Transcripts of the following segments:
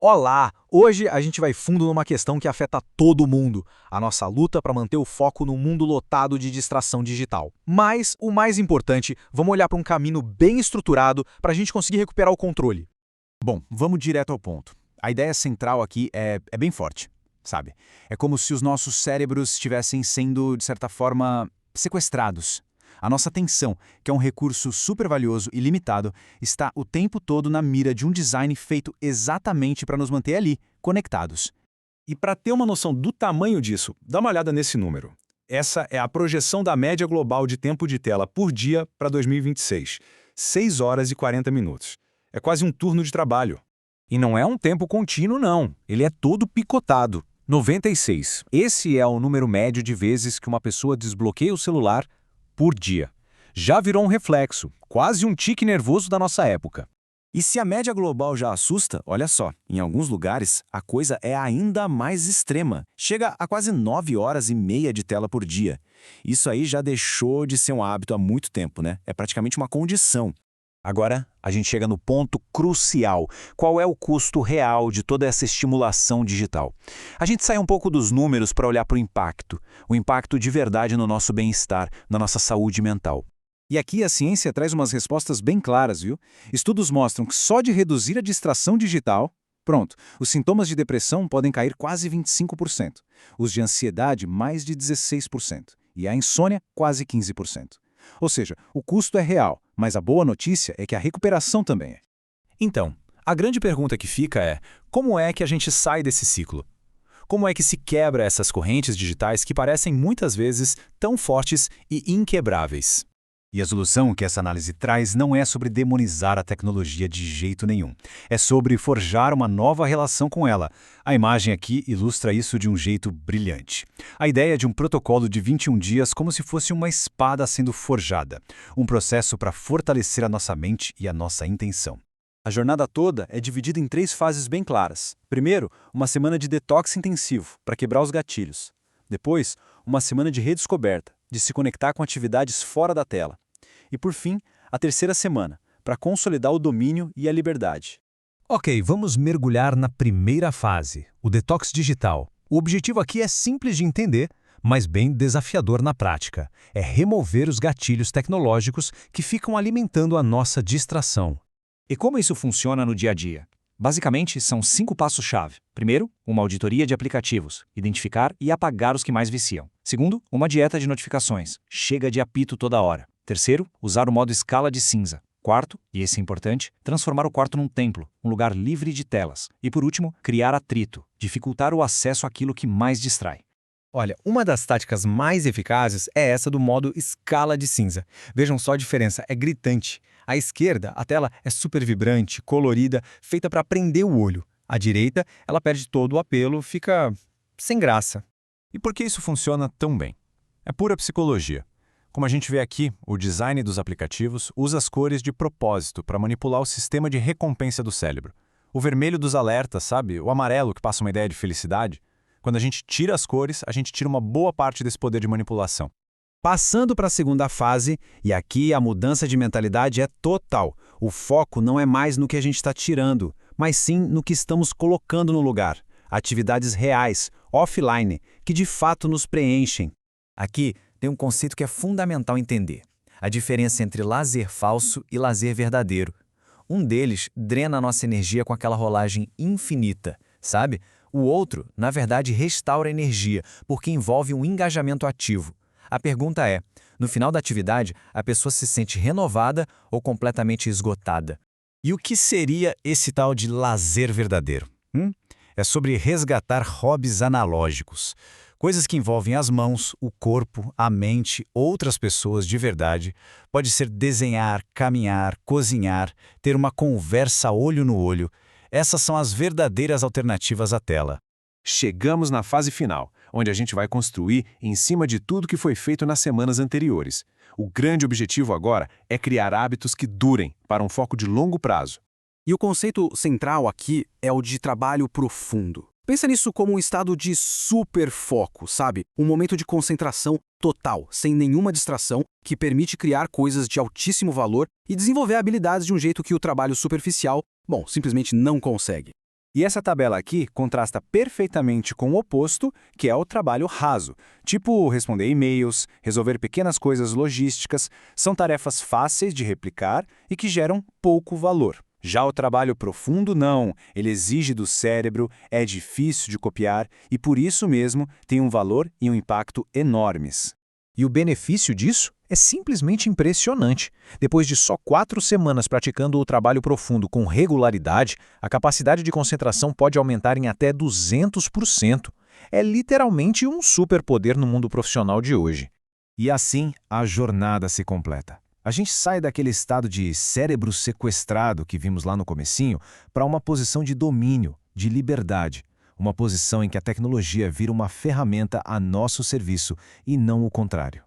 Olá! Hoje a gente vai fundo numa questão que afeta todo mundo, a nossa luta para manter o foco no mundo lotado de distração digital. Mas, o mais importante, vamos olhar para um caminho bem estruturado para a gente conseguir recuperar o controle. Bom, vamos direto ao ponto. A ideia central aqui é bem forte, sabe? É como se os nossos cérebros estivessem sendo, de certa forma, sequestrados. A nossa atenção, que é um recurso super valioso e limitado, está o tempo todo na mira de um design feito exatamente para nos manter ali, conectados. E para ter uma noção do tamanho disso, dá uma olhada nesse número. Essa é a projeção da média global de tempo de tela por dia para 2026. 6 horas e 40 minutos. É quase um turno de trabalho. E não é um tempo contínuo, não. Ele é todo picotado. 96. Esse é o número médio de vezes que uma pessoa desbloqueia o celular por dia. Já virou um reflexo, quase um tique nervoso da nossa época. E se a média global já assusta, olha só, em alguns lugares a coisa é ainda mais extrema. Chega a quase 9 horas e meia de tela por dia. Isso aí já deixou de ser um hábito há muito tempo, né? É praticamente uma condição. Agora, a gente chega no ponto crucial. Qual é o custo real de toda essa estimulação digital? A gente sai um pouco dos números para olhar para o impacto de verdade no nosso bem-estar, na nossa saúde mental. E aqui a ciência traz umas respostas bem claras, viu? Estudos mostram que só de reduzir a distração digital, pronto, os sintomas de depressão podem cair quase 25%, os de ansiedade mais de 16% e a insônia quase 15%. Ou seja, o custo é real, mas a boa notícia é que a recuperação também é. Então, a grande pergunta que fica é: como é que a gente sai desse ciclo? Como é que se quebra essas correntes digitais que parecem muitas vezes tão fortes e inquebráveis? E a solução que essa análise traz não é sobre demonizar a tecnologia de jeito nenhum. É sobre forjar uma nova relação com ela. A imagem aqui ilustra isso de um jeito brilhante. A ideia de um protocolo de 21 dias como se fosse uma espada sendo forjada. Um processo para fortalecer a nossa mente e a nossa intenção. A jornada toda é dividida em 3 fases bem claras. Primeiro, uma semana de detox intensivo, para quebrar os gatilhos. Depois, uma semana de redescoberta, de se conectar com atividades fora da tela. E por fim, a terceira semana, para consolidar o domínio e a liberdade. Ok, vamos mergulhar na primeira fase, o detox digital. O objetivo aqui é simples de entender, mas bem desafiador na prática. É remover os gatilhos tecnológicos que ficam alimentando a nossa distração. E como isso funciona no dia a dia? Basicamente, são 5 passos-chave. Primeiro, uma auditoria de aplicativos, identificar e apagar os que mais viciam. Segundo, uma dieta de notificações, chega de apito toda hora. Terceiro, usar o modo escala de cinza. Quarto, e esse é importante, transformar o quarto num templo, um lugar livre de telas. E por último, criar atrito, dificultar o acesso àquilo que mais distrai. Olha, uma das táticas mais eficazes é essa do modo escala de cinza. Vejam só a diferença, é gritante. À esquerda, a tela é super vibrante, colorida, feita para prender o olho. À direita, ela perde todo o apelo, fica sem graça. E por que isso funciona tão bem? É pura psicologia. Como a gente vê aqui, o design dos aplicativos usa as cores de propósito para manipular o sistema de recompensa do cérebro. O vermelho dos alertas, sabe? O amarelo que passa uma ideia de felicidade. Quando a gente tira as cores, a gente tira uma boa parte desse poder de manipulação. Passando para a segunda fase, e aqui a mudança de mentalidade é total. O foco não é mais no que a gente está tirando, mas sim no que estamos colocando no lugar. Atividades reais, offline, que de fato nos preenchem. Aqui tem um conceito que é fundamental entender. A diferença entre lazer falso e lazer verdadeiro. Um deles drena a nossa energia com aquela rolagem infinita, sabe? O outro, na verdade, restaura a energia, porque envolve um engajamento ativo. A pergunta é, no final da atividade, a pessoa se sente renovada ou completamente esgotada? E o que seria esse tal de lazer verdadeiro? É sobre resgatar hobbies analógicos. Coisas que envolvem as mãos, o corpo, a mente, outras pessoas de verdade. Pode ser desenhar, caminhar, cozinhar, ter uma conversa olho no olho. Essas são as verdadeiras alternativas à tela. Chegamos na fase final, onde a gente vai construir em cima de tudo que foi feito nas semanas anteriores. O grande objetivo agora é criar hábitos que durem, para um foco de longo prazo. E o conceito central aqui é o de trabalho profundo. Pensa nisso como um estado de super foco, sabe? Um momento de concentração total, sem nenhuma distração, que permite criar coisas de altíssimo valor e desenvolver habilidades de um jeito que o trabalho superficial, simplesmente não consegue. E essa tabela aqui contrasta perfeitamente com o oposto, que é o trabalho raso. Tipo responder e-mails, resolver pequenas coisas logísticas, são tarefas fáceis de replicar e que geram pouco valor. Já o trabalho profundo não, ele exige do cérebro, é difícil de copiar e por isso mesmo tem um valor e um impacto enormes. E o benefício disso é simplesmente impressionante. Depois de só 4 semanas praticando o trabalho profundo com regularidade, a capacidade de concentração pode aumentar em até 200%. É literalmente um superpoder no mundo profissional de hoje. E assim, a jornada se completa. A gente sai daquele estado de cérebro sequestrado que vimos lá no comecinho para uma posição de domínio, de liberdade. Uma posição em que a tecnologia vira uma ferramenta a nosso serviço e não o contrário.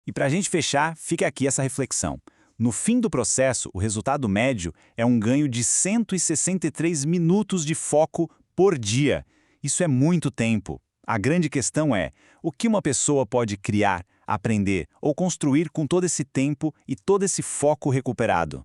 E para a gente fechar, fica aqui essa reflexão. No fim do processo, o resultado médio é um ganho de 163 minutos de foco por dia. Isso é muito tempo. A grande questão é, o que uma pessoa pode criar, aprender ou construir com todo esse tempo e todo esse foco recuperado?